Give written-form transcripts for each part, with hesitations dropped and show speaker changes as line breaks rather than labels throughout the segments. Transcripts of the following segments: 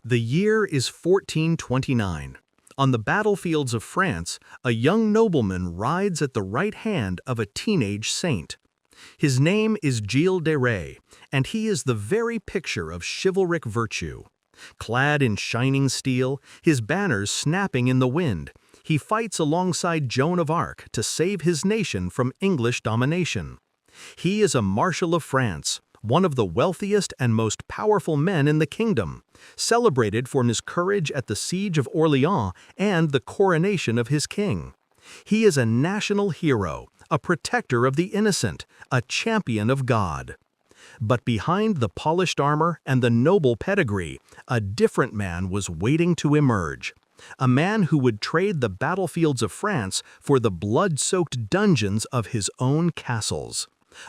The year is 1429. On the battlefields of France, a young nobleman rides at the right hand of a teenage saint. His name is Gilles de Rais, and he is the very picture of chivalric virtue. Clad in shining steel, his banners snapping in the wind, he fights alongside Joan of Arc to save his nation from English domination. He is a Marshal of France, one of the wealthiest and most powerful men in the kingdom, celebrated for his courage at the siege of Orleans and the coronation of his king. He is a national hero, a protector of the innocent, a champion of God. But behind the polished armor and the noble pedigree, a different man was waiting to emerge. A man who would trade the battlefields of France for the blood-soaked dungeons of his own castles.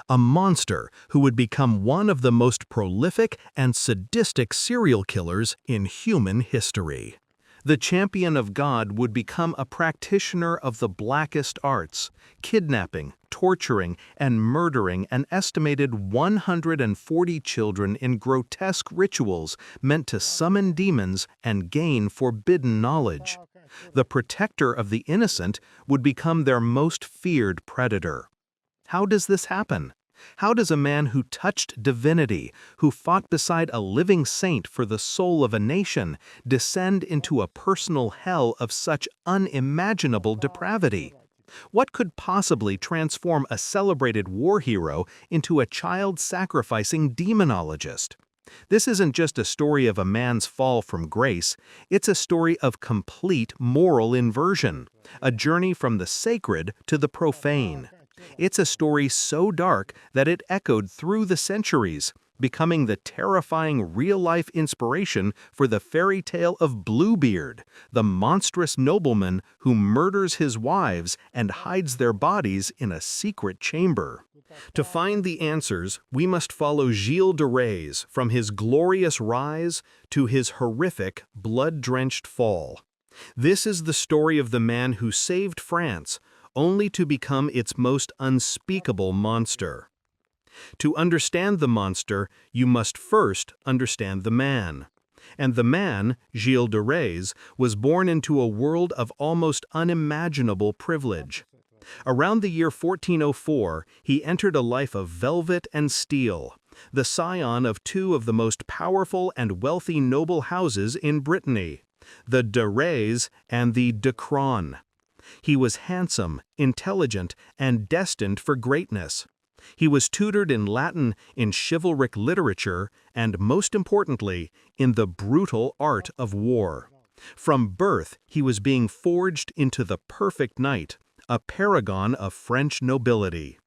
A monster who would become one of the most prolific and sadistic serial killers in human history. The champion of God would become a practitioner of the blackest arts, kidnapping, torturing, and murdering an estimated 140 children in grotesque rituals meant to summon demons and gain forbidden knowledge. The protector of the innocent would become their most feared predator. How does this happen? How does a man who touched divinity, who fought beside a living saint for the soul of a nation, descend into a personal hell of such unimaginable depravity? What could possibly transform a celebrated war hero into a child-sacrificing demonologist? This isn't just a story of a man's fall from grace, it's a story of complete moral inversion, a journey from the sacred to the profane. It's a story so dark that it echoed through the centuries, becoming the terrifying real-life inspiration for the fairy tale of Bluebeard, the monstrous nobleman who murders his wives and hides their bodies in a secret chamber. To find the answers, we must follow Gilles de Rais from his glorious rise to his horrific, blood-drenched fall. This is the story of the man who saved France, only to become its most unspeakable monster. To understand the monster, you must first understand the man. And the man, Gilles de Rais, was born into a world of almost unimaginable privilege. Around the year 1404, he entered a life of velvet and steel, the scion of two of the most powerful and wealthy noble houses in Brittany, the de Rais and the de Cron. He was handsome, intelligent, and destined for greatness. He was tutored in Latin, in chivalric literature, and, most importantly, in the brutal art of war. From birth, he was being forged into the perfect knight, a paragon of French nobility.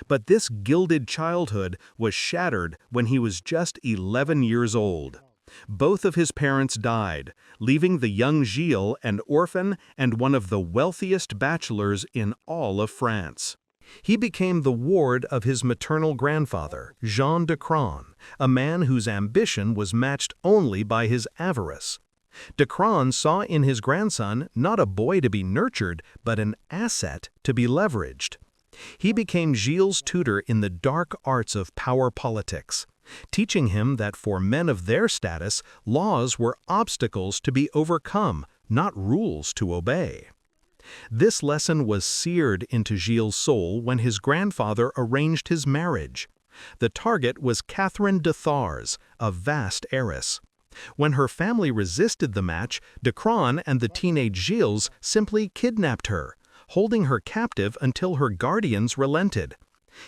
But this gilded childhood was shattered when he was just 11 years old. Both of his parents died, leaving the young Gilles an orphan and one of the wealthiest bachelors in all of France. He became the ward of his maternal grandfather, Jean de Cron, a man whose ambition was matched only by his avarice. De Cron saw in his grandson not a boy to be nurtured, but an asset to be leveraged. He became Gilles' tutor in the dark arts of power politics, teaching him that for men of their status, laws were obstacles to be overcome, not rules to obey. This lesson was seared into Gilles' soul when his grandfather arranged his marriage. The target was Catherine de Thars, a vast heiress. When her family resisted the match, de Cron and the teenage Gilles simply kidnapped her, holding her captive until her guardians relented.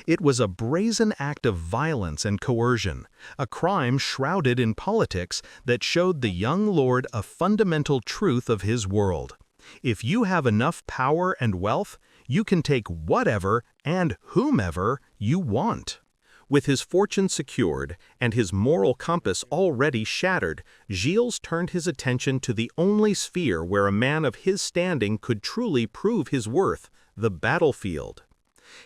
It was a brazen act of violence and coercion, a crime shrouded in politics that showed the young lord a fundamental truth of his world. If you have enough power and wealth, you can take whatever and whomever you want. With his fortune secured and his moral compass already shattered, Gilles turned his attention to the only sphere where a man of his standing could truly prove his worth, the battlefield.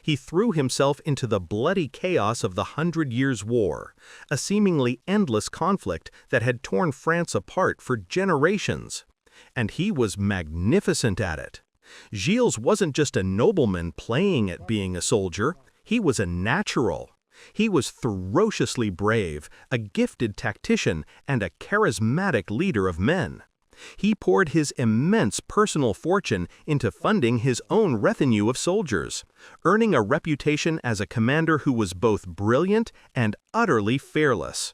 He threw himself into the bloody chaos of the 100 Years' War, a seemingly endless conflict that had torn France apart for generations. And he was magnificent at it. Gilles wasn't just a nobleman playing at being a soldier, he was a natural. He was ferociously brave, a gifted tactician, and a charismatic leader of men. He poured his immense personal fortune into funding his own retinue of soldiers, earning a reputation as a commander who was both brilliant and utterly fearless.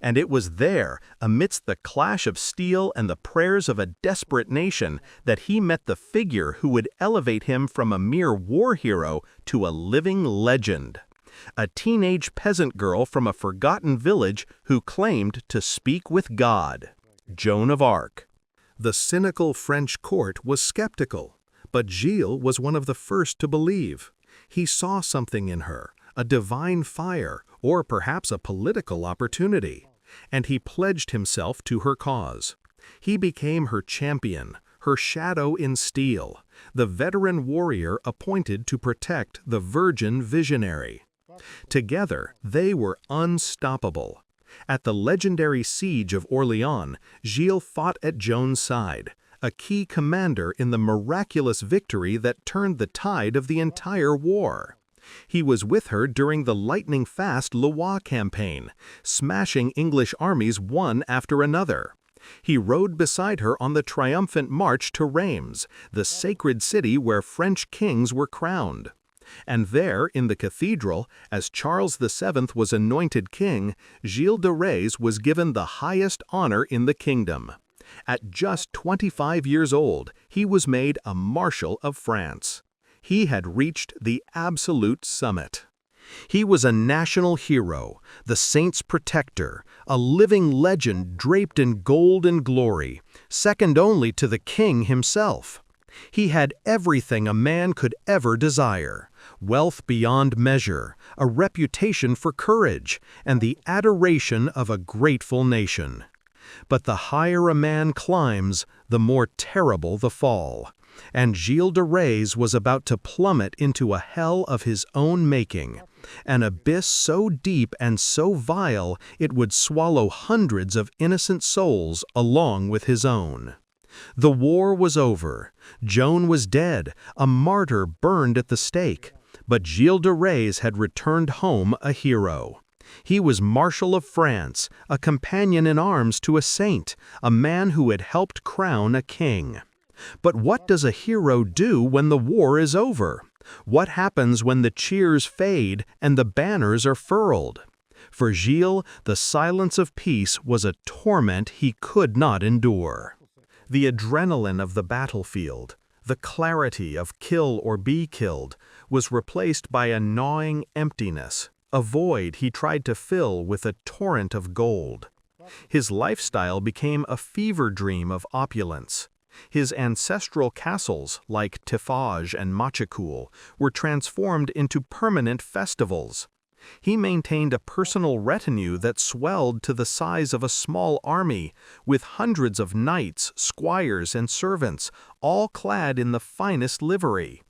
And it was there, amidst the clash of steel and the prayers of a desperate nation, that he met the figure who would elevate him from a mere war hero to a living legend. A teenage peasant girl from a forgotten village who claimed to speak with God. Joan of Arc. The cynical French court was skeptical, but Gilles was one of the first to believe. He saw something in her, a divine fire, or perhaps a political opportunity, and he pledged himself to her cause. He became her champion, her shadow in steel, the veteran warrior appointed to protect the virgin visionary. Together, they were unstoppable. At the legendary siege of Orléans, Gilles fought at Joan's side, a key commander in the miraculous victory that turned the tide of the entire war. He was with her during the lightning-fast Loire campaign, smashing English armies one after another. He rode beside her on the triumphant march to Reims, the sacred city where French kings were crowned. And there, in the cathedral, as Charles VII was anointed king, Gilles de Rais was given the highest honor in the kingdom. At just 25 years old, he was made a Marshal of France. He had reached the absolute summit. He was a national hero, the saint's protector, a living legend draped in gold and glory, second only to the king himself. He had everything a man could ever desire: wealth beyond measure, a reputation for courage, and the adoration of a grateful nation. But the higher a man climbs, the more terrible the fall, and Gilles de Rais was about to plummet into a hell of his own making, an abyss so deep and so vile it would swallow hundreds of innocent souls along with his own. The war was over. Joan was dead, a martyr burned at the stake. But Gilles de Rais had returned home a hero. He was Marshal of France, a companion in arms to a saint, a man who had helped crown a king. But what does a hero do when the war is over? What happens when the cheers fade and the banners are furled? For Gilles, the silence of peace was a torment he could not endure. The adrenaline of the battlefield, the clarity of kill or be killed, was replaced by a gnawing emptiness, a void he tried to fill with a torrent of gold. His lifestyle became a fever dream of opulence. His ancestral castles, like Tiffauges and Machecoul, were transformed into permanent festivals. He maintained a personal retinue that swelled to the size of a small army, with hundreds of knights, squires, and servants, all clad in the finest livery.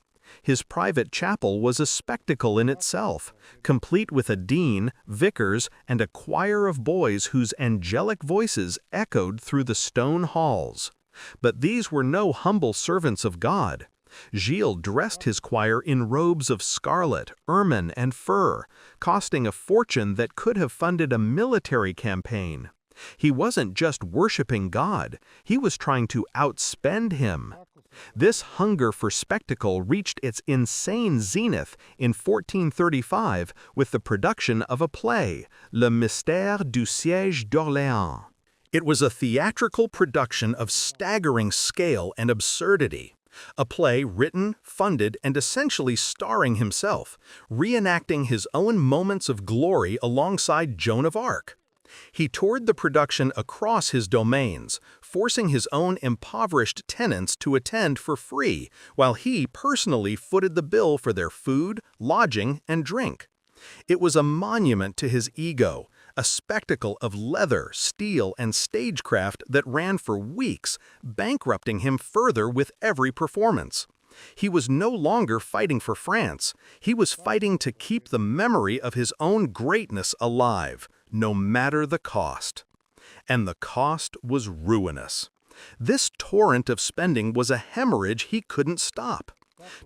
His private chapel was a spectacle in itself, complete with a dean, vicars, and a choir of boys whose angelic voices echoed through the stone halls. But these were no humble servants of God. Gilles dressed his choir in robes of scarlet, ermine, and fur, costing a fortune that could have funded a military campaign. He wasn't just worshiping God, he was trying to outspend him. This hunger for spectacle reached its insane zenith in 1435 with the production of a play, Le Mystère du Siège d'Orléans. It was a theatrical production of staggering scale and absurdity. A play written, funded, and essentially starring himself, reenacting his own moments of glory alongside Joan of Arc. He toured the production across his domains, forcing his own impoverished tenants to attend for free, while he personally footed the bill for their food, lodging, and drink. It was a monument to his ego, a spectacle of leather, steel, and stagecraft that ran for weeks, bankrupting him further with every performance. He was no longer fighting for France. He was fighting to keep the memory of his own greatness alive, no matter the cost. And the cost was ruinous. This torrent of spending was a hemorrhage he couldn't stop.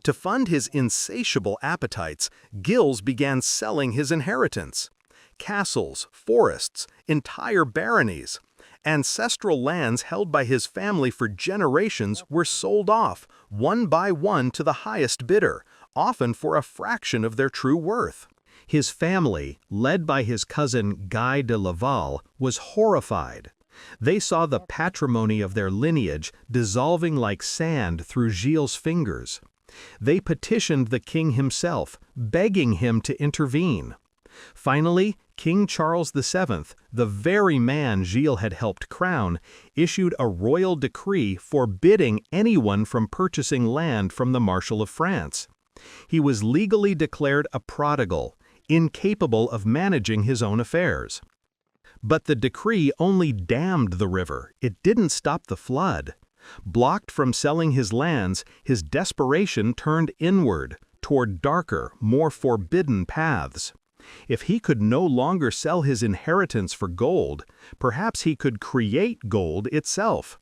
To fund his insatiable appetites, Gilles began selling his inheritance. Castles, forests, entire baronies. Ancestral lands held by his family for generations were sold off, one by one to the highest bidder, often for a fraction of their true worth. His family, led by his cousin Guy de Laval, was horrified. They saw the patrimony of their lineage dissolving like sand through Gilles' fingers. They petitioned the king himself, begging him to intervene. Finally, King Charles VII, the very man Gilles had helped crown, issued a royal decree forbidding anyone from purchasing land from the Marshal of France. He was legally declared a prodigal, incapable of managing his own affairs. But the decree only dammed the river, it didn't stop the flood. Blocked from selling his lands, his desperation turned inward, toward darker, more forbidden paths. If he could no longer sell his inheritance for gold, perhaps he could create gold itself.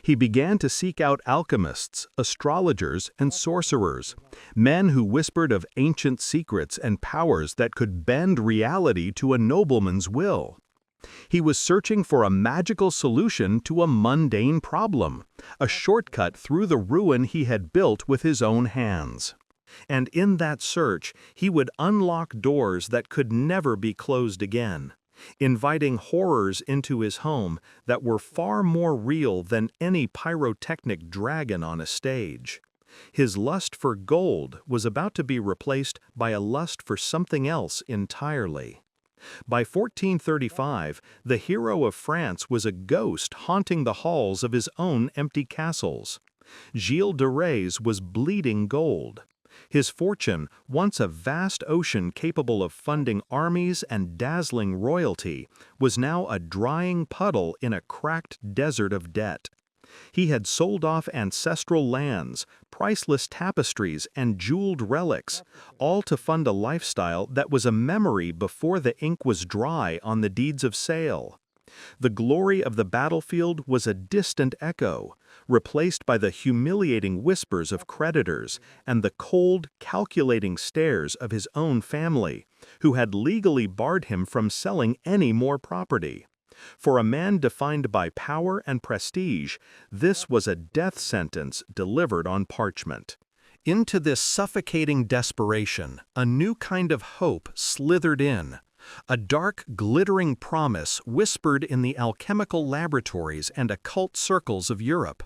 He began to seek out alchemists, astrologers, and sorcerers, men who whispered of ancient secrets and powers that could bend reality to a nobleman's will. He was searching for a magical solution to a mundane problem, a shortcut through the ruin he had built with his own hands. And in that search, he would unlock doors that could never be closed again, inviting horrors into his home that were far more real than any pyrotechnic dragon on a stage. His lust for gold was about to be replaced by a lust for something else entirely. By 1435, the hero of France was a ghost haunting the halls of his own empty castles. Gilles de Rais was bleeding gold. His fortune, once a vast ocean capable of funding armies and dazzling royalty, was now a drying puddle in a cracked desert of debt. He had sold off ancestral lands, priceless tapestries, and jeweled relics, all to fund a lifestyle that was a memory before the ink was dry on the deeds of sale. The glory of the battlefield was a distant echo, replaced by the humiliating whispers of creditors and the cold, calculating stares of his own family, who had legally barred him from selling any more property. For a man defined by power and prestige, this was a death sentence delivered on parchment. Into this suffocating desperation, a new kind of hope slithered in. A dark, glittering promise whispered in the alchemical laboratories and occult circles of Europe.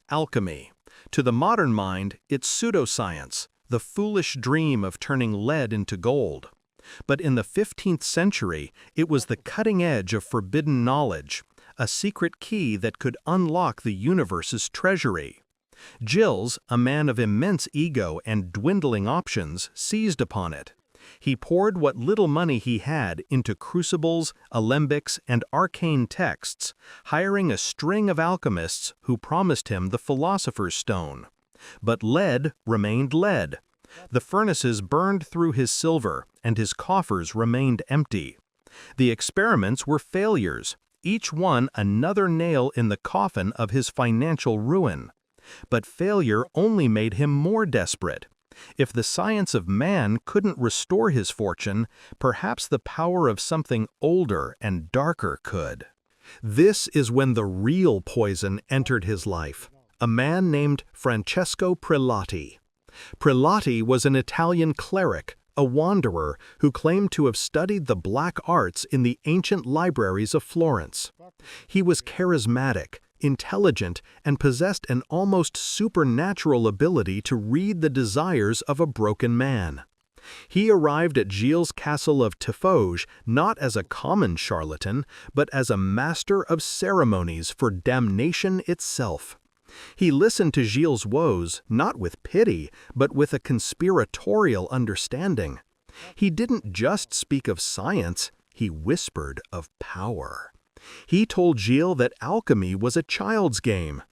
Alchemy. To the modern mind, it's pseudoscience, the foolish dream of turning lead into gold. But in the 15th century, it was the cutting edge of forbidden knowledge, a secret key that could unlock the universe's treasury. Gilles, a man of immense ego and dwindling options, seized upon it. He poured what little money he had into crucibles, alembics, and arcane texts, hiring a string of alchemists who promised him the philosopher's stone. But lead remained lead. The furnaces burned through his silver, and his coffers remained empty. The experiments were failures, each one another nail in the coffin of his financial ruin. But failure only made him more desperate. If the science of man couldn't restore his fortune, perhaps the power of something older and darker could. This is when the real poison entered his life, a man named Francesco Prelati. Prelati was an Italian cleric, a wanderer who claimed to have studied the black arts in the ancient libraries of Florence. He was charismatic, intelligent, and possessed an almost supernatural ability to read the desires of a broken man. He arrived at Gilles' castle of Tiffauges not as a common charlatan, but as a master of ceremonies for damnation itself. He listened to Gilles' woes not with pity, but with a conspiratorial understanding. He didn't just speak of science, he whispered of power. He told Gilles that alchemy was a child's game.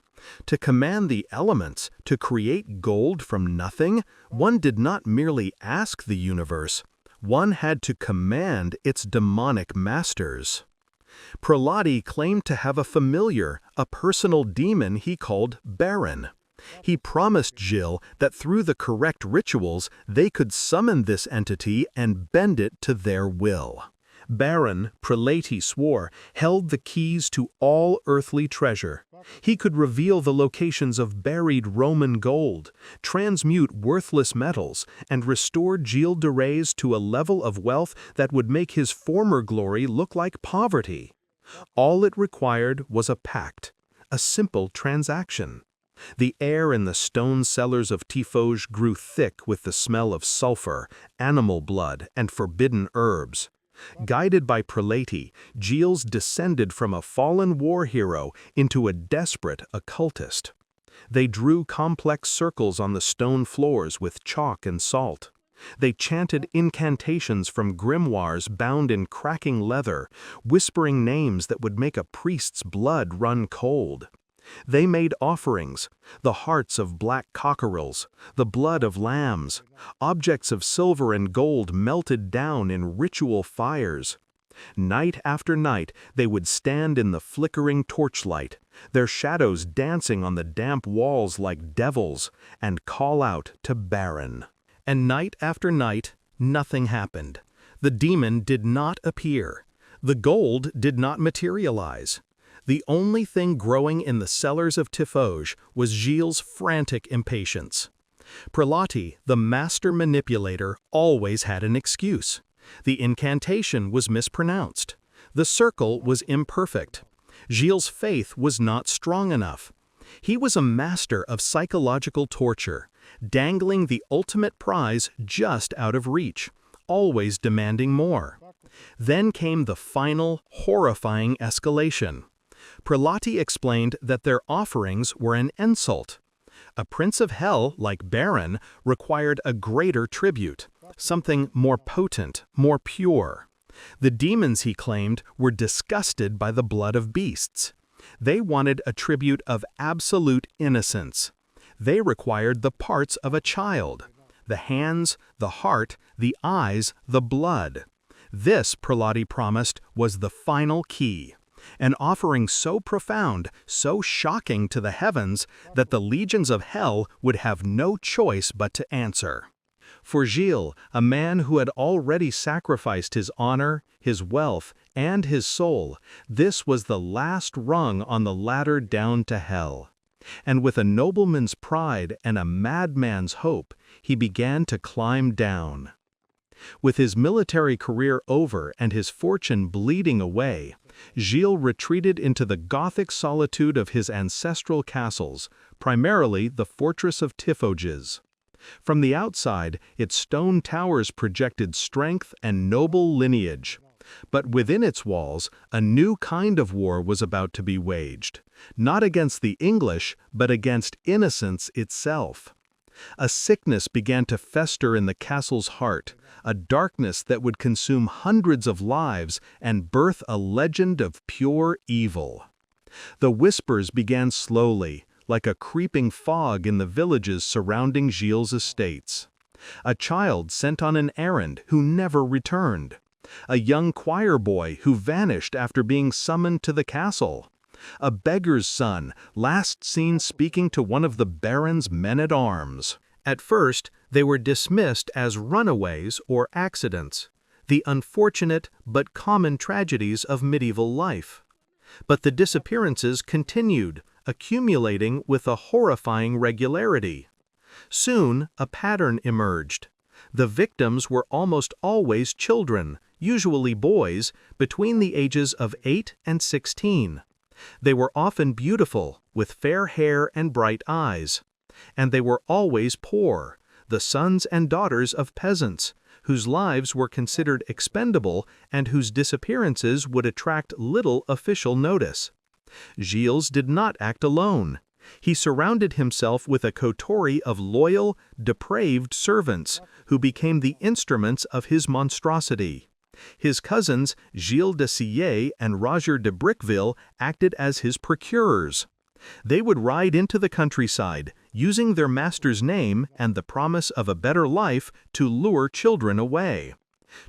To command the elements, to create gold from nothing, one did not merely ask the universe, one had to command its demonic masters. Prelati claimed to have a familiar, a personal demon he called Baron. He promised Gilles that through the correct rituals they could summon this entity and bend it to their will. Baron, prelate he swore, held the keys to all earthly treasure. He could reveal the locations of buried Roman gold, transmute worthless metals, and restore Gilles de Rais to a level of wealth that would make his former glory look like poverty. All it required was a pact, a simple transaction. The air in the stone cellars of Tiffauges grew thick with the smell of sulfur, animal blood, and forbidden herbs. Guided by Prelati, Gilles descended from a fallen war hero into a desperate occultist. They drew complex circles on the stone floors with chalk and salt. They chanted incantations from grimoires bound in cracking leather, whispering names that would make a priest's blood run cold. They made offerings, the hearts of black cockerels, the blood of lambs, objects of silver and gold melted down in ritual fires. Night after night they would stand in the flickering torchlight, their shadows dancing on the damp walls like devils, and call out to Baron. And night after night, nothing happened. The demon did not appear. The gold did not materialize. The only thing growing in the cellars of Tiffauges was Gilles' frantic impatience. Prelati, the master manipulator, always had an excuse. The incantation was mispronounced. The circle was imperfect. Gilles' faith was not strong enough. He was a master of psychological torture, dangling the ultimate prize just out of reach, always demanding more. Then came the final, horrifying escalation. Prelati explained that their offerings were an insult. A prince of hell, like Baron, required a greater tribute, something more potent, more pure. The demons, he claimed, were disgusted by the blood of beasts. They wanted a tribute of absolute innocence. They required the parts of a child: the hands, the heart, the eyes, the blood. This, Prelati promised, was the final key. An offering so profound, so shocking to the heavens, that the legions of hell would have no choice but to answer. For Gilles, a man who had already sacrificed his honor, his wealth, and his soul, this was the last rung on the ladder down to hell. And with a nobleman's pride and a madman's hope, he began to climb down. With his military career over and his fortune bleeding away, Gilles retreated into the Gothic solitude of his ancestral castles, primarily the fortress of Tiffauges. From the outside, its stone towers projected strength and noble lineage. But within its walls, a new kind of war was about to be waged, not against the English, but against innocence itself. A sickness began to fester in the castle's heart, a darkness that would consume hundreds of lives and birth a legend of pure evil. The whispers began slowly, like a creeping fog in the villages surrounding Gilles' estates. A child sent on an errand who never returned. A young choir boy who vanished after being summoned to the castle. A beggar's son, last seen speaking to one of the Baron's men-at-arms. At first, they were dismissed as runaways or accidents, the unfortunate but common tragedies of medieval life. But the disappearances continued, accumulating with a horrifying regularity. Soon, a pattern emerged. The victims were almost always children, usually boys, between the ages of 8 and 16. They were often beautiful, with fair hair and bright eyes. And they were always poor, the sons and daughters of peasants, whose lives were considered expendable and whose disappearances would attract little official notice. Gilles did not act alone. He surrounded himself with a coterie of loyal, depraved servants, who became the instruments of his monstrosity. His cousins, Gilles de Sillé and Roger de Briqueville, acted as his procurers. They would ride into the countryside, using their master's name and the promise of a better life to lure children away.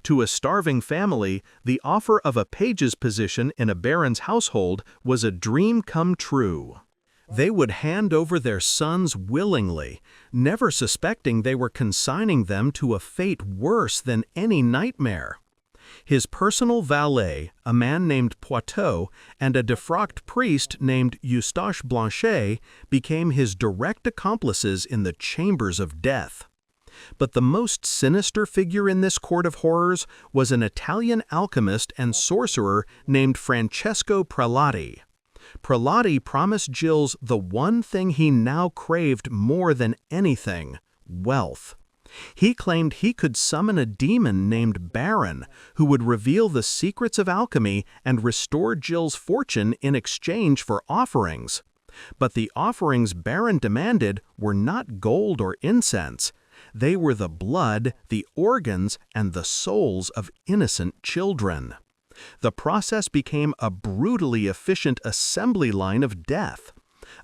To a starving family, the offer of a page's position in a baron's household was a dream come true. They would hand over their sons willingly, never suspecting they were consigning them to a fate worse than any nightmare. His personal valet, a man named Poitou, and a defrocked priest named Eustache Blanchet became his direct accomplices in the chambers of death. But the most sinister figure in this court of horrors was an Italian alchemist and sorcerer named Francesco Prelati. Prelati promised Gilles the one thing he now craved more than anything: wealth. He claimed he could summon a demon named Baron who would reveal the secrets of alchemy and restore Gilles' fortune in exchange for offerings. But the offerings Baron demanded were not gold or incense. They were the blood, the organs, and the souls of innocent children. The process became a brutally efficient assembly line of death.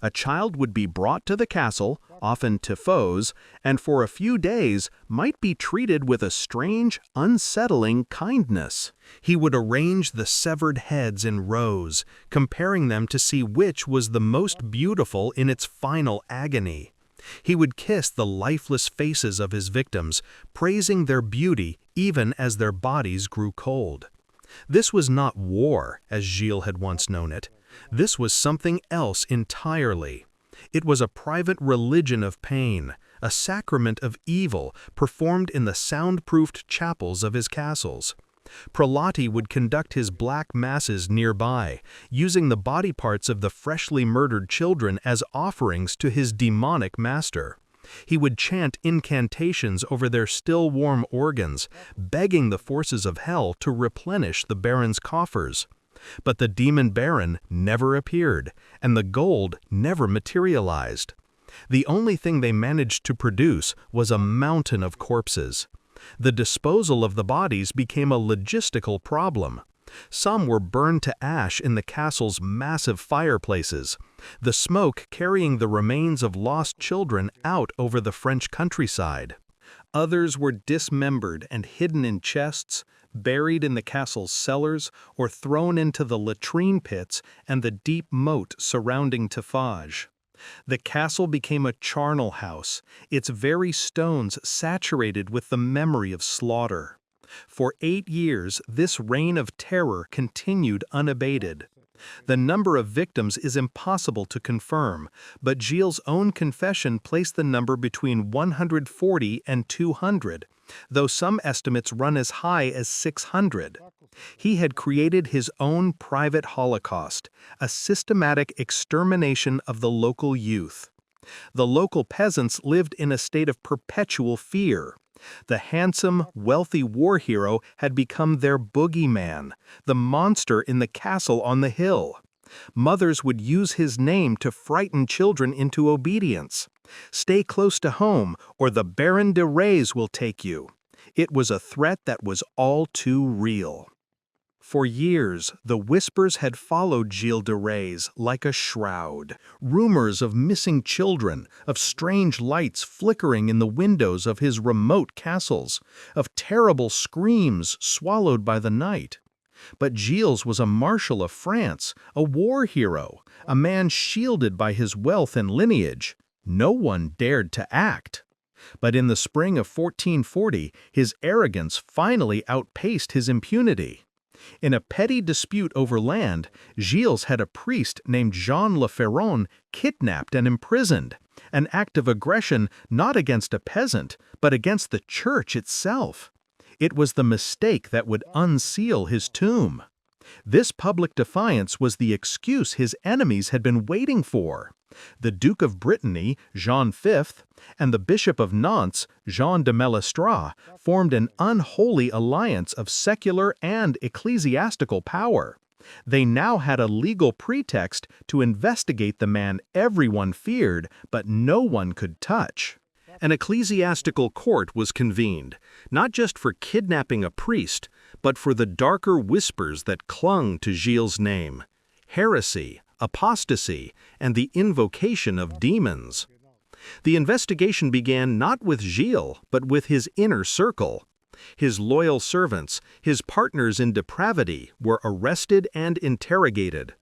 A child would be brought to the castle, often to foes, and for a few days might be treated with a strange, unsettling kindness. He would arrange the severed heads in rows, comparing them to see which was the most beautiful in its final agony. He would kiss the lifeless faces of his victims, praising their beauty even as their bodies grew cold. This was not war, as Gilles had once known it. This was something else entirely. It was a private religion of pain, a sacrament of evil performed in the soundproofed chapels of his castles. Prelati would conduct his black masses nearby, using the body parts of the freshly murdered children as offerings to his demonic master. He would chant incantations over their still warm organs, begging the forces of hell to replenish the Baron's coffers. But the demon Baron never appeared, and the gold never materialized. The only thing they managed to produce was a mountain of corpses. The disposal of the bodies became a logistical problem. Some were burned to ash in the castle's massive fireplaces, the smoke carrying the remains of lost children out over the French countryside. Others were dismembered and hidden in chests, buried in the castle's cellars, or thrown into the latrine pits and the deep moat surrounding Tafage. The castle became a charnel house, its very stones saturated with the memory of slaughter. For 8 years, this reign of terror continued unabated. The number of victims is impossible to confirm, but Gilles' own confession placed the number between 140 and 200, though some estimates run as high as 600. He had created his own private Holocaust, a systematic extermination of the local youth. The local peasants lived in a state of perpetual fear. The handsome, wealthy war hero had become their boogeyman, the monster in the castle on the hill. Mothers would use his name to frighten children into obedience. Stay close to home, or the Baron de Rais will take you. It was a threat that was all too real. For years, the whispers had followed Gilles de Rais like a shroud. Rumors of missing children, of strange lights flickering in the windows of his remote castles, of terrible screams swallowed by the night. But Gilles was a marshal of France, a war hero, a man shielded by his wealth and lineage. No one dared to act. But in the spring of 1440, his arrogance finally outpaced his impunity. In a petty dispute over land, Gilles had a priest named Jean Le Ferron kidnapped and imprisoned, an act of aggression not against a peasant, but against the church itself. It was the mistake that would unseal his tomb. This public defiance was the excuse his enemies had been waiting for. The Duke of Brittany, Jean V, and the Bishop of Nantes, Jean de Malestroit, formed an unholy alliance of secular and ecclesiastical power. They now had a legal pretext to investigate the man everyone feared, but no one could touch. An ecclesiastical court was convened, not just for kidnapping a priest, but for the darker whispers that clung to Gilles' name: heresy, apostasy, and the invocation of demons. The investigation began not with Gilles, but with his inner circle. His loyal servants, his partners in depravity, were arrested and interrogated.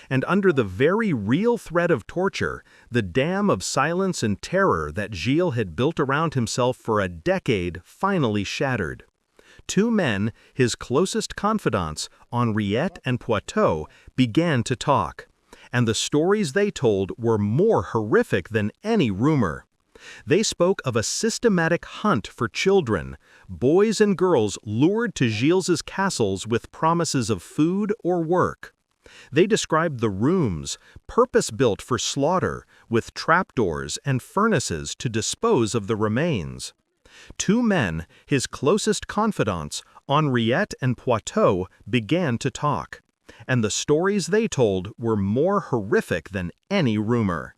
And under the very real threat of torture, the dam of silence and terror that Gilles had built around himself for a decade finally shattered. Two men, his closest confidants, Henriette and Poitou, began to talk, and the stories they told were more horrific than any rumor. They spoke of a systematic hunt for children, boys and girls lured to Gilles's castles with promises of food or work. They described the rooms, purpose-built for slaughter, with trapdoors and furnaces to dispose of the remains. Two men, his closest confidants, Henriette and Poitou, began to talk, and the stories they told were more horrific than any rumor.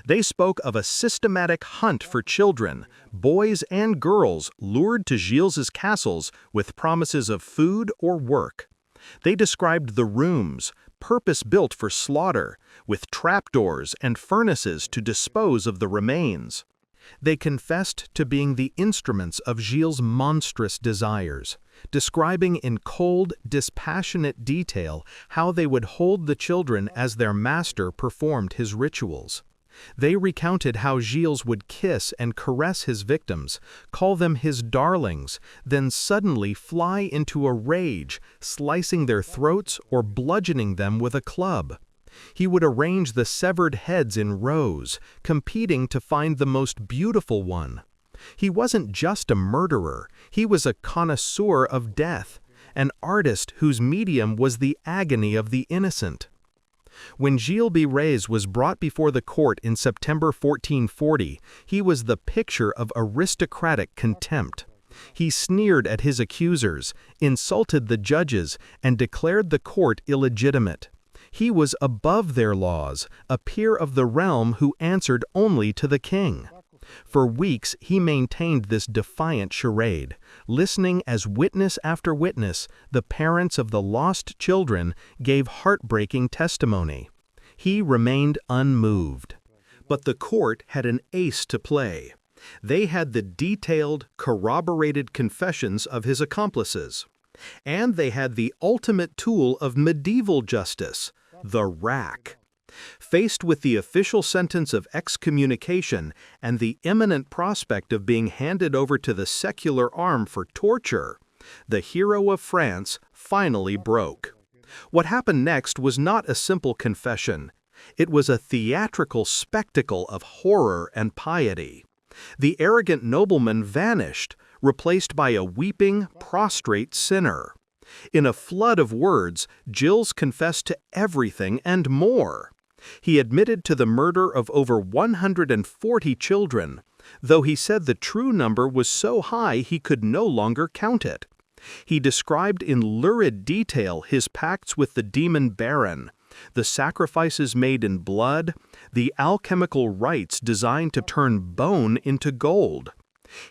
They spoke of a systematic hunt for children, boys and girls lured to Gilles's castles with promises of food or work. They described the rooms, purpose-built for slaughter, with trapdoors and furnaces to dispose of the remains. They confessed to being the instruments of Gilles' monstrous desires, describing in cold, dispassionate detail how they would hold the children as their master performed his rituals. They recounted how Gilles would kiss and caress his victims, call them his darlings, then suddenly fly into a rage, slicing their throats or bludgeoning them with a club. He would arrange the severed heads in rows, competing to find the most beautiful one. He wasn't just a murderer, he was a connoisseur of death, an artist whose medium was the agony of the innocent. When Gilles de Rais was brought before the court in September 1440, he was the picture of aristocratic contempt. He sneered at his accusers, insulted the judges, and declared the court illegitimate. He was above their laws, a peer of the realm who answered only to the king. For weeks he maintained this defiant charade, listening as witness after witness, the parents of the lost children, gave heartbreaking testimony. He remained unmoved. But the court had an ace to play. They had the detailed, corroborated confessions of his accomplices. And they had the ultimate tool of medieval justice, the rack. Faced with the official sentence of excommunication and the imminent prospect of being handed over to the secular arm for torture, the hero of France finally broke. What happened next was not a simple confession. It was a theatrical spectacle of horror and piety. The arrogant nobleman vanished, replaced by a weeping, prostrate sinner. In a flood of words, Gilles confessed to everything and more. He admitted to the murder of over 140 children, though he said the true number was so high he could no longer count it. He described in lurid detail his pacts with the demon baron, the sacrifices made in blood, the alchemical rites designed to turn bone into gold.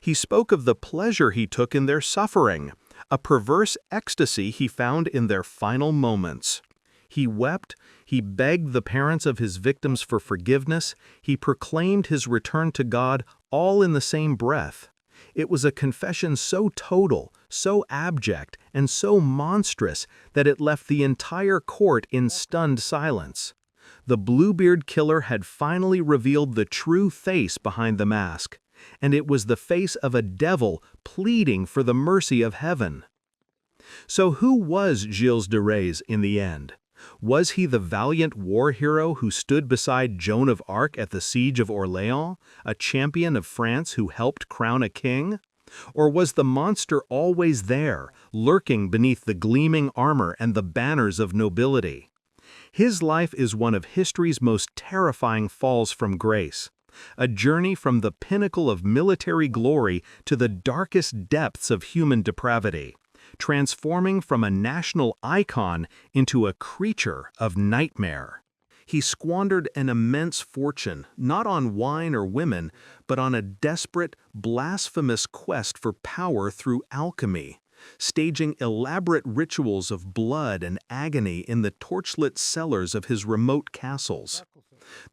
He spoke of the pleasure he took in their suffering, a perverse ecstasy he found in their final moments. He wept, he begged the parents of his victims for forgiveness, he proclaimed his return to God, all in the same breath. It was a confession so total, so abject, and so monstrous that it left the entire court in stunned silence. The Bluebeard killer had finally revealed the true face behind the mask, and it was the face of a devil pleading for the mercy of heaven. So who was Gilles de Rais in the end? Was he the valiant war hero who stood beside Joan of Arc at the siege of Orléans, a champion of France who helped crown a king? Or was the monster always there, lurking beneath the gleaming armor and the banners of nobility? His life is one of history's most terrifying falls from grace, a journey from the pinnacle of military glory to the darkest depths of human depravity, transforming from a national icon into a creature of nightmare. He squandered an immense fortune, not on wine or women, but on a desperate, blasphemous quest for power through alchemy, staging elaborate rituals of blood and agony in the torchlit cellars of his remote castles.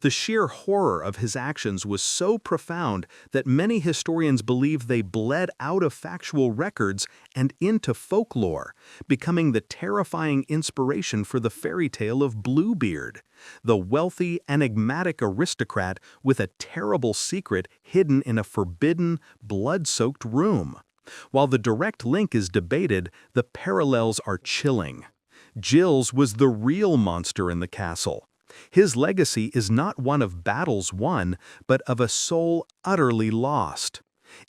The sheer horror of his actions was so profound that many historians believe they bled out of factual records and into folklore, becoming the terrifying inspiration for the fairy tale of Bluebeard, the wealthy, enigmatic aristocrat with a terrible secret hidden in a forbidden, blood-soaked room. While the direct link is debated, the parallels are chilling. Gilles was the real monster in the castle. His legacy is not one of battles won, but of a soul utterly lost.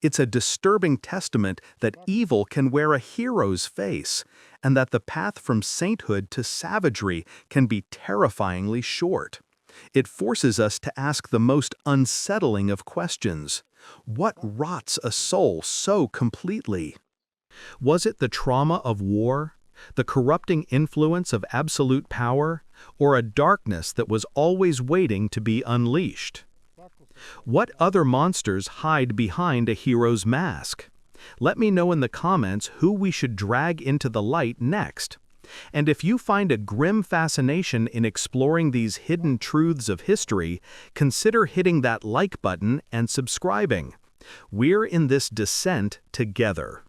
It's a disturbing testament that evil can wear a hero's face, and that the path from sainthood to savagery can be terrifyingly short. It forces us to ask the most unsettling of questions. What rots a soul so completely? Was it the trauma of war? The corrupting influence of absolute power, or a darkness that was always waiting to be unleashed? What other monsters hide behind a hero's mask? Let me know in the comments who we should drag into the light next. And if you find a grim fascination in exploring these hidden truths of history, consider hitting that like button and subscribing. We're in this descent together.